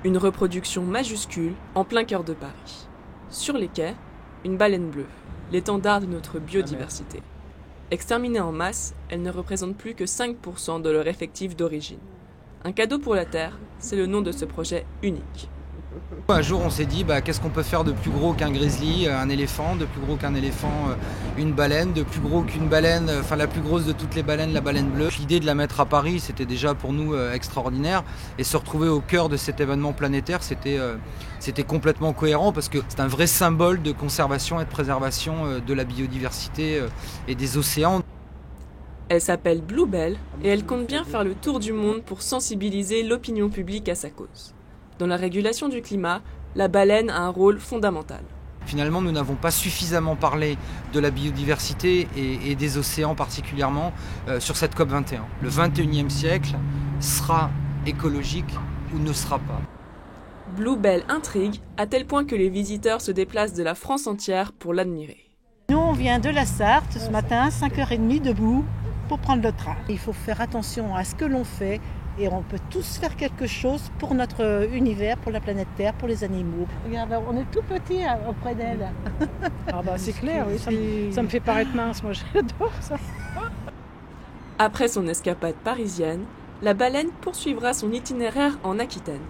Une reproduction majuscule en plein cœur de Paris. Sur les quais, une baleine bleue, l'étendard de notre biodiversité. Exterminées en masse, elles ne représentent plus que 5% de leur effectif d'origine. Un cadeau pour la Terre, c'est le nom de ce projet unique. Un jour on s'est dit qu'est-ce qu'on peut faire de plus gros qu'un grizzly, un éléphant, de plus gros qu'un éléphant, une baleine, de plus gros qu'une baleine, enfin la plus grosse de toutes les baleines, la baleine bleue. L'idée de la mettre à Paris, c'était déjà pour nous extraordinaire, et se retrouver au cœur de cet événement planétaire, c'était complètement cohérent parce que c'est un vrai symbole de conservation et de préservation de la biodiversité et des océans. Elle s'appelle Bluebell et elle compte bien faire le tour du monde pour sensibiliser l'opinion publique à sa cause. Dans la régulation du climat, la baleine a un rôle fondamental. Finalement, nous n'avons pas suffisamment parlé de la biodiversité et des océans particulièrement sur cette COP21. Le 21e siècle sera écologique ou ne sera pas. Bluebell intrigue à tel point que les visiteurs se déplacent de la France entière pour l'admirer. Nous, on vient de la Sarthe ce matin, 5h30 debout pour prendre le train. Il faut faire attention à ce que l'on fait. Et on peut tous faire quelque chose pour notre univers, pour la planète Terre, pour les animaux. Regarde, on est tout petit auprès d'elle. C'est clair, oui, ça me fait paraître mince, moi j'adore ça. Après son escapade parisienne, la baleine poursuivra son itinéraire en Aquitaine.